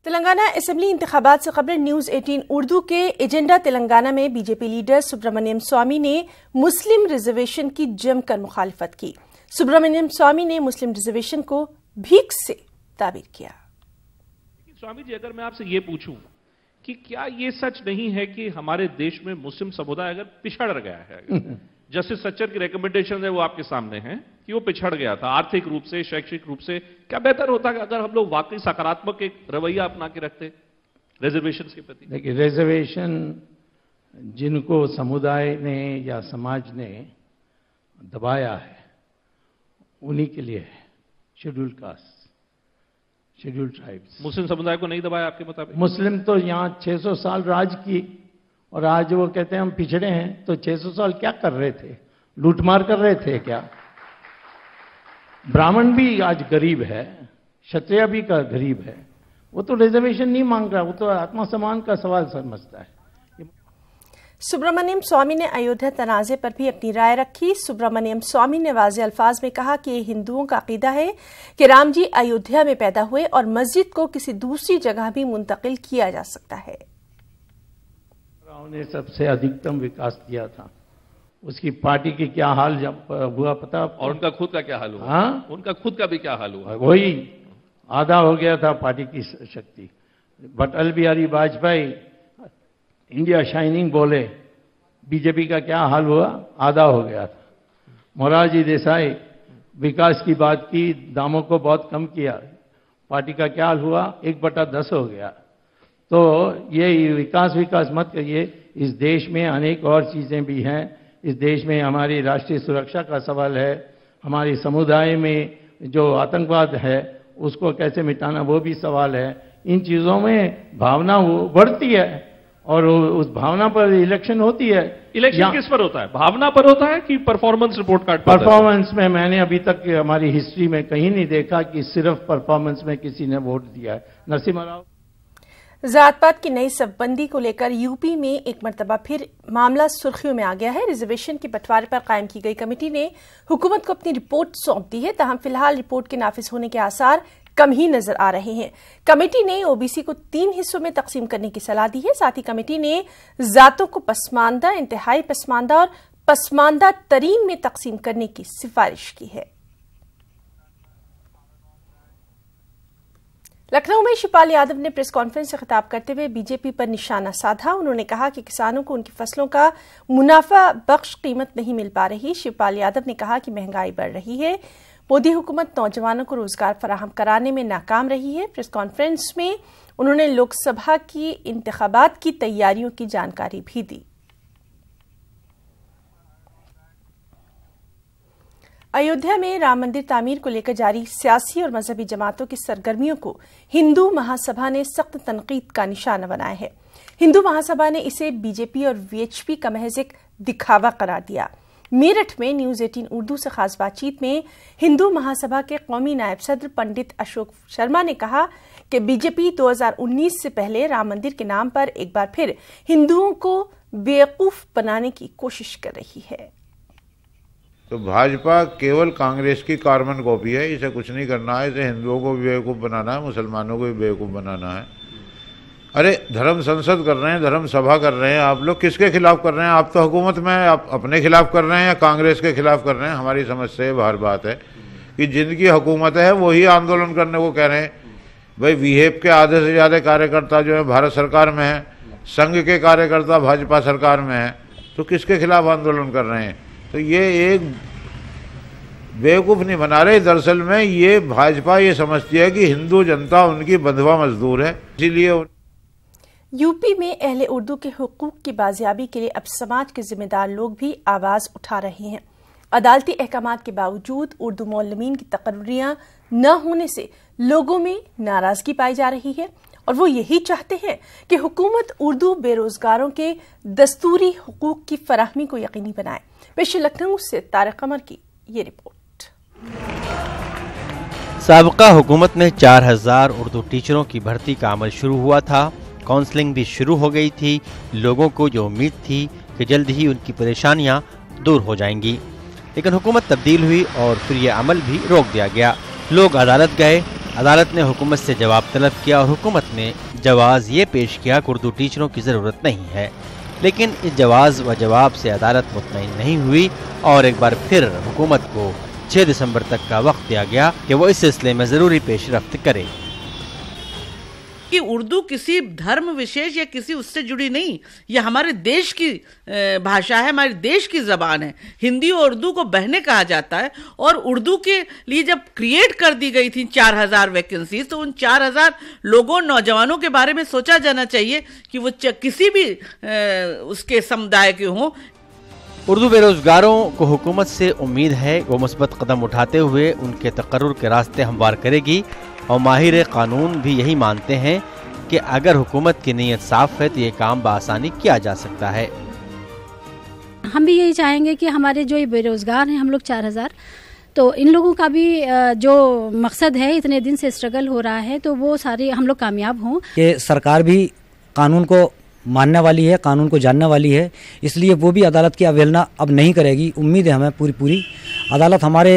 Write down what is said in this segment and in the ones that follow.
Telangana assembly इंतखाबात से खबर न्यूज 18 उर्दू के एजेंडा तेलंगाना में बीजेपी लीडर सुब्रमण्यम स्वामी ने मुस्लिम रिजर्वेशन की जमकर मुखालिफत की। सुब्रमण्यम स्वामी ने मुस्लिम रिजर्वेशन को भीख से ताबीर किया। स्वामी जी, अगर मैं आपसे ये पूछूं कि क्या ये सच नहीं है कि हमारे देश में मुस्लिम समुदाय अगर पिछड़ गया है, जस्टिस सच्चर की रिकमेंडेशन है वो आपके सामने है कि वो पिछड़ गया था आर्थिक रूप से, शैक्षिक रूप से, क्या बेहतर होता है अगर हम लोग वाकई सकारात्मक एक रवैया अपना के रखते रिजर्वेशन के प्रति? देखिए, रिजर्वेशन जिनको समुदाय ने या समाज ने दबाया है उन्हीं के लिए है। Scheduled caste, scheduled tribes. मुस्लिम समुदाय को नहीं दबाया आपके मुताबिक? मुस्लिम तो यहाँ 600 साल राज की और आज वो कहते हैं हम पिछड़े हैं। तो 600 साल क्या कर रहे थे? लूटमार कर रहे थे क्या? ब्राह्मण भी आज गरीब है, क्षत्रिय भी का गरीब है। वो तो रिजर्वेशन नहीं मांग रहा, वो तो आत्मसम्मान का सवाल समझता है। सुब्रमण्यम स्वामी ने अयोध्या तनाज़े पर भी अपनी राय रखी। सुब्रमण्यम स्वामी ने वाज़े अल्फाज में कहा कि हिंदुओं का अकीदा है कि राम जी अयोध्या में पैदा हुए और मस्जिद को किसी दूसरी जगह भी मुंतकिल किया जा सकता है। राव ने सबसे अधिकतम विकास किया था, उसकी पार्टी की क्या हाल जब हुआ पता? और उनका खुद का क्या हाल हुआ? हाँ, उनका खुद का भी क्या हाल हुआ? वही आधा हो गया था पार्टी की शक्ति। But Atal Bihari Vajpayee India shining बोले, बीजेपी का क्या हाल हुआ? आधा हो गया था। मोरारजी देसाई विकास की बात की, दामों को बहुत कम किया, पार्टी का क्या हाल हुआ? 1/10 हो गया। तो ये विकास मत करिए। इस देश में अनेक और चीजें भी हैं। इस देश में हमारी राष्ट्रीय सुरक्षा का सवाल है, हमारी समुदाय में जो आतंकवाद है उसको कैसे मिटाना वो भी सवाल है। इन चीजों में भावना बढ़ती है और उस भावना पर इलेक्शन होती है। इलेक्शन किस पर होता है? भावना पर होता है कि परफॉर्मेंस रिपोर्ट कार्ड पर? परफॉर्मेंस में मैंने अभी तक हमारी हिस्ट्री में कहीं नहीं देखा कि सिर्फ परफॉर्मेंस में किसी ने वोट दिया है। नरसिम्हा राव। जात-पात की नई सबबंदी को लेकर यूपी में एक मरतबा फिर मामला सुर्खियों में आ गया है। रिजर्वेशन के बंटवारे पर कायम की गई कमेटी ने हुकूमत को अपनी रिपोर्ट सौंप दी है। ताहम फिलहाल रिपोर्ट के नाफिज होने के आसार कम ही नजर आ रहे हैं। कमेटी ने ओबीसी को 3 हिस्सों में तकसीम करने की सलाह दी है। साथ ही कमेटी ने जातों को पसमानदा, इंतहाई पसमानदा और पसमानदा तरीन में तकसीम करने की सिफारिश की है। लखनऊ में शिवपाल यादव ने प्रेस कॉन्फ्रेंस से खिताब करते हुए बीजेपी पर निशाना साधा। उन्होंने कहा कि किसानों को उनकी फसलों का मुनाफा बख्श कीमत नहीं मिल पा रही। शिवपाल यादव ने कहा कि महंगाई बढ़ रही है। मोदी हुकूमत नौजवानों को रोजगार फराहम कराने में नाकाम रही है। प्रेस कॉन्फ्रेंस में उन्होंने लोकसभा की इंतखाबात की तैयारियों की जानकारी भी दी। अयोध्या में राम मंदिर तामीर को लेकर जारी सियासी और मजहबी जमातों की सरगर्मियों को हिंदू महासभा ने सख्त तनकीद का निशाना बनाया है। हिंदू महासभा ने इसे बीजेपी और वीएचपी का महज एक दिखावा करार दिया। मेरठ में न्यूज 18 उर्दू से खास बातचीत में हिंदू महासभा के कौमी नायब सदर पंडित अशोक शर्मा ने कहा कि बीजेपी 2019 से पहले राम मंदिर के नाम पर एक बार फिर हिंदुओं को बेवकूफ बनाने की कोशिश कर रही है। तो भाजपा केवल कांग्रेस की कार्बन कॉपी है। इसे कुछ नहीं करना है। इसे हिंदुओं को भी बेवकूफ़ बनाना है, मुसलमानों को भी बेवकूफ़ बनाना है। अरे धर्म संसद कर रहे हैं, धर्म सभा कर रहे हैं, आप लोग किसके खिलाफ कर रहे हैं? आप तो हुकूमत में आप अपने खिलाफ कर रहे हैं या कांग्रेस के खिलाफ कर रहे हैं? हमारी समझ से बाहर बात है कि जिनकी हुकूमत है वही आंदोलन करने को कह रहे हैं। भाई वीहेप के आधे से ज़्यादा कार्यकर्ता जो है भारत सरकार में है, संघ के कार्यकर्ता भाजपा सरकार में है, तो किसके खिलाफ आंदोलन कर रहे हैं? तो ये एक बेवकूफ़ नहीं बना रहे। दरअसल में ये भाजपा ये समझती है कि हिंदू जनता उनकी बंधुआ मजदूर है, इसीलिए। यूपी में अहले उर्दू के हुकूक की बाजियाबी के लिए अब समाज के जिम्मेदार लोग भी आवाज उठा रहे हैं। अदालती अहकामात के बावजूद उर्दू मौलमीन की तकर्रियां न होने से लोगों में नाराजगी पाई जा रही है और वो यही चाहते हैं कि हुकूमत उर्दू बेरोजगारों के दस्तूरी हुकूक की फराहमी को यकीनी बनाए। पेश लखनऊ से तारिक कमर की ये रिपोर्ट। साबका हुकूमत में 4000 उर्दू टीचरों की भर्ती का अमल शुरू हुआ था। काउंसलिंग भी शुरू हो गई थी। लोगों को जो उम्मीद थी कि जल्द ही उनकी परेशानियां दूर हो जाएंगी, लेकिन हुकूमत तब्दील हुई और फिर यह अमल भी रोक दिया गया। लोग अदालत गए, अदालत ने हुकूमत से जवाब तलब किया और हुकूमत ने जवाब ये पेश किया कि उर्दू टीचरों की ज़रूरत नहीं है। लेकिन इस जवाब व जवाब से अदालत मुतमईन नहीं हुई और एक बार फिर हुकूमत को 6 दिसंबर तक का वक्त दिया गया कि वो इस सिलसिले में ज़रूरी पेशरफ्त करे। कि उर्दू किसी धर्म विशेष या किसी उससे जुड़ी नहीं, यह हमारे देश की भाषा है, हमारे देश की ज़बान है। हिंदी और उर्दू को बहने कहा जाता है और उर्दू के लिए जब क्रिएट कर दी गई थी 4000 वैकेंसीज, तो उन 4000 लोगों, नौजवानों के बारे में सोचा जाना चाहिए कि वो किसी भी उसके समुदाय के हों। उर्दू बेरोजगारों को हुकूमत से उम्मीद है वो मुस्बत कदम उठाते हुए उनके तकर्रुर के रास्ते हमवार करेगी और माहिर कानून भी यही मानते हैं कि अगर हुकूमत की नीयत साफ है तो ये काम बआसानी किया जा सकता है। हम भी यही चाहेंगे कि हमारे जो ये बेरोजगार हैं, हम लोग 4000, तो इन लोगों का भी जो मकसद है, इतने दिन से स्ट्रगल हो रहा है, तो वो सारे हम लोग कामयाब हों। कि सरकार भी कानून को मानने वाली है, कानून को जानने वाली है, इसलिए वो भी अदालत की अवहेलना अब नहीं करेगी। उम्मीद है हमें पूरी अदालत हमारे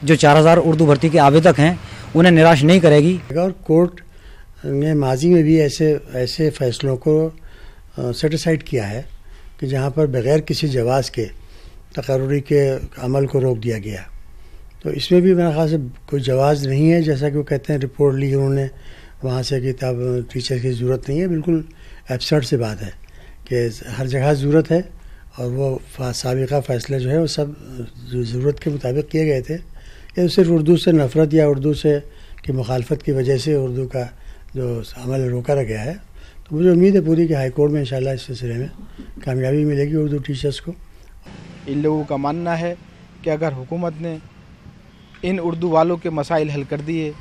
जो 4000 उर्दू भर्ती के आवेदक हैं उन्हें निराश नहीं करेगी। और कोर्ट ने माजी में भी ऐसे फैसलों को सेटिसाइड किया है कि जहां पर बगैर किसी जवाज़ के तकर्रुरी के अमल को रोक दिया गया। तो इसमें भी मेरे ख्याल से कोई जवाज़ नहीं है, जैसा कि वो कहते हैं रिपोर्ट ली उन्होंने वहाँ से कि तब टीचर की ज़रूरत नहीं है। बिल्कुल एब्सर्ड सी बात है कि हर जगह ज़रूरत है और वो साबिक़ा फ़ैसले जो है वो सब ज़रूरत के मुताबिक किए गए थे। ये सिर्फ उर्दू से नफ़रत या उर्दू से की मुखालफत की वजह से उर्दू का जो अमल रोका गया है। तो मुझे उम्मीद है पूरी कि हाई कोर्ट में इंशाल्लाह इस सिलसिले में कामयाबी मिलेगी उर्दू टीचर्स को। इन लोगों का मानना है कि अगर हुकूमत ने इन उर्दू वालों के मसाइल हल कर दिए,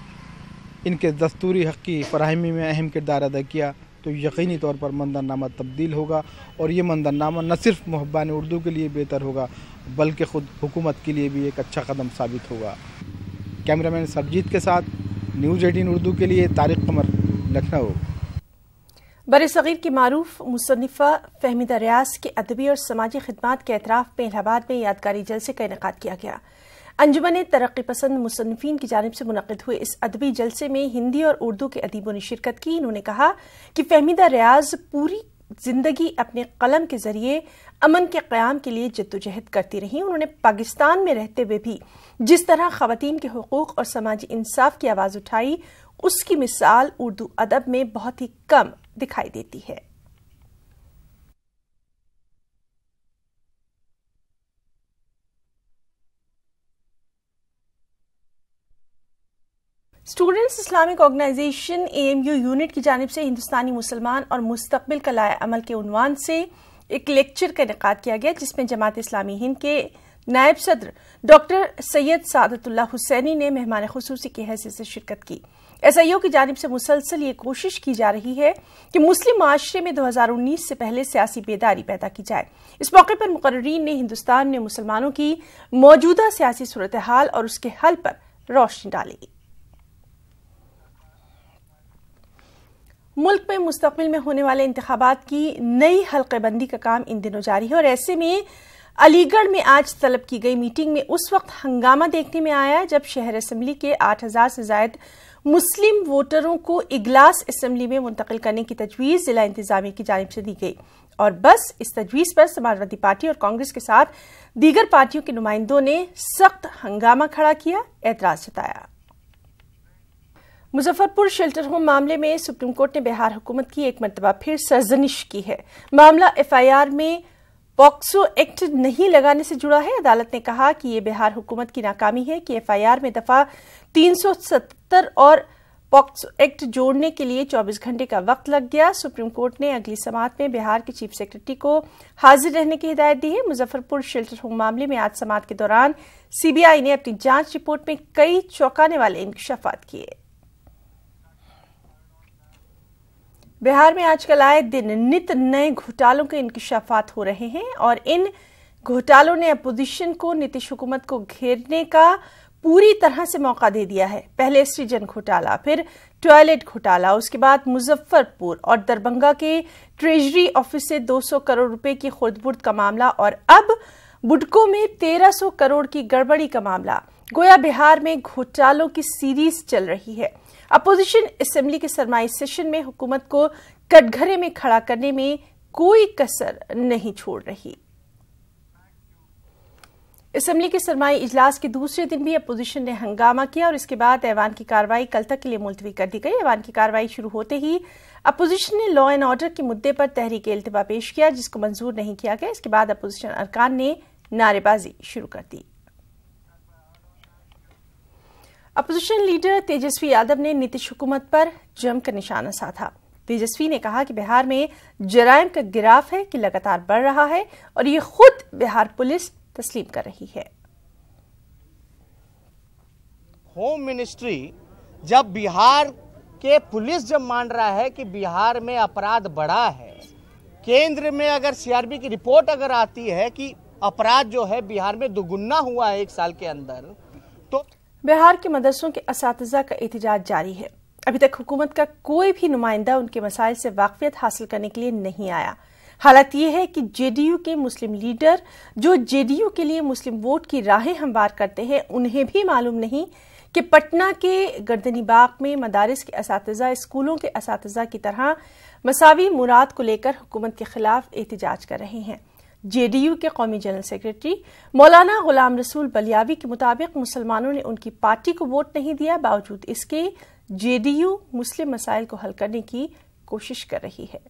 इनके दस्तूरी हक़ की फराहमी में अहम किरदार अदा किया, तो यकीनी तौर पर मंजरनामा तब्दील होगा और ये मंजरनामा न सिर्फ मुहब्बान उर्दू के लिए बेहतर होगा बल्कि ख़ुद हुकूमत के लिए भी एक अच्छा कदम साबित होगा। कैमरामैन सरजीत के साथ न्यूज़ 18 उर्दू के लिए तारिक कमर, लखनऊ। बरसगीर की मारूफ मुसन्निफ़ा फ़हमीदा रियाज के अदबी और समाजी खिदमात के एतराफ़ में इलाहाबाद में यादगारी जलसे का इनेकाद किया गया। अंजुमन तरक्की पसंद मुसन्निफ़ीन की जानिब से मुनक़िद हुए इस अदबी जलसे में हिंदी और उर्दू के अदीबों ने शिरकत की। इन्होंने कहा कि फ़हमीदा रियाज पूरी जिंदगी अपने कलम के जरिए अमन के क़याम के लिए जद्दोजहद करती रही। उन्होंने पाकिस्तान में रहते हुए भी जिस तरह ख़वातीन के हुकूक़ और समाजी इंसाफ की आवाज़ उठाई, उसकी मिसाल उर्दू अदब में बहुत ही कम दिखाई देती है। Students Islamic organization AMU unit की जानिब से हिंदुस्तानी मुसलमान और मुस्तकबिल का लाया अमल के उन्वान से एक लेक्चर का इनेकाद किया गया, जिसमें जमात इस्लामी हिंद के नायब सदर डॉक्टर सैयद सादतुल्लाह हुसैनी ने मेहमान खुसूसी की हैसियत से शिरकत की। SIO की जानिब से मुसलसल ये कोशिश की जा रही है कि मुस्लिम माशरे में 2019 से पहले सियासी बेदारी पैदा की जाए। इस मौके पर मुकर्रीन ने हिंदुस्तान में मुसलमानों की मौजूदा सियासी सूरत हाल और उसके हल पर रोशनी डाली। मुल्क में मुस्तकबिल में होने वाले इंतखाबात की नई हल्क़ेबंदी का काम इन दिनों जारी है और ऐसे में अलीगढ़ में आज तलब की गई मीटिंग में उस वक्त हंगामा देखने में आया जब शहर असम्बली के 8000 से ज्यादा मुस्लिम वोटरों को इगलास असम्बली में मुंतकिल करने की तजवीज़ जिला इंतजामिया की जानिब से दी गई और बस इस तजवीज़ पर समाजवादी पार्टी और कांग्रेस के साथ दीगर पार्टियों के नुमाइंदों ने सख्त हंगामा खड़ा किया, एतराज जताया। मुजफ्फरपुर शेल्टर होम मामले में सुप्रीम कोर्ट ने बिहार हुकूमत की एक मरतबा फिर सरजनिश की है। मामला FIR में पॉक्सो एक्ट नहीं लगाने से जुड़ा है। अदालत ने कहा कि यह बिहार हुकूमत की नाकामी है कि FIR में दफा 370 और पॉक्सो एक्ट जोड़ने के लिए 24 घंटे का वक्त लग गया। सुप्रीम कोर्ट ने अगली समाअत में बिहार के चीफ सेक्रेटरी को हाजिर रहने की हिदायत दी है। मुजफ्फरपुर शेल्टर होम मामले में आज समाअत के दौरान CBI ने अपनी जांच रिपोर्ट में कई चौंकाने वाले इंकशाफात किए। बिहार में आजकल आए दिन नित नए घोटालों के इंकशाफात हो रहे हैं और इन घोटालों ने अपोजिशन को नीतीश हुकूमत को घेरने का पूरी तरह से मौका दे दिया है। पहले सृजन घोटाला, फिर टॉयलेट घोटाला, उसके बाद मुजफ्फरपुर और दरभंगा के ट्रेजरी ऑफिस से 200 करोड़ रुपए की खुर्द-बुर्द का मामला और अब बुडको में 1300 करोड़ की गड़बड़ी का मामला। गोया बिहार में घोटालों की सीरीज चल रही है। अपोजिशन असेंबली के सरमाई सेशन में हुकूमत को कटघरे में खड़ा करने में कोई कसर नहीं छोड़ रही। असेंबली के सरमाई इजलास के दूसरे दिन भी अपोजिशन ने हंगामा किया और इसके बाद ऐवान की कार्रवाई कल तक के लिए मुलतवी कर दी गई। ऐवान की कार्रवाई शुरू होते ही अपोजिशन ने लॉ एंड ऑर्डर के मुद्दे पर तहरीक इल्तिबा पेश किया, जिसको मंजूर नहीं किया गया। इसके बाद अपोजिशन अरकान ने नारेबाजी शुरू कर दी। अपोजिशन लीडर तेजस्वी यादव ने नीतीश हुकूमत पर जमकर निशाना साधा। तेजस्वी ने कहा कि बिहार में जराइम का गिराफ है कि लगातार बढ़ रहा है और ये खुद बिहार पुलिस तस्लीम कर रही है। होम मिनिस्ट्री जब बिहार के पुलिस जब मान रहा है कि बिहार में अपराध बढ़ा है, केंद्र में अगर सीआरबी की रिपोर्ट अगर आती है कि अपराध जो है बिहार में दुगुना हुआ है 1 साल के अंदर, तो बिहार के मदरसों के असातिज़ा का एहतजाज जारी है। अभी तक हुकूमत का कोई भी नुमाइंदा उनके मसाइल से वाकफियत हासिल करने के लिए नहीं आया। हालत यह है कि जेडीयू के मुस्लिम लीडर जो जेडीयू के लिए मुस्लिम वोट की राहें हमवार करते हैं, उन्हें भी मालूम नहीं कि पटना के गर्दनी बाग में मदारिस के असातिज़ा स्कूलों के असातिज़ा की तरह मसावी मुराद को लेकर हुकूमत के खिलाफ एहतजाज कर रहे हैं। जेडीयू के कौमी जनरल सेक्रेटरी मौलाना गुलाम रसूल बलियावी के मुताबिक मुसलमानों ने उनकी पार्टी को वोट नहीं दिया, बावजूद इसके जेडीयू मुस्लिम मसाइल को हल करने की कोशिश कर रही है।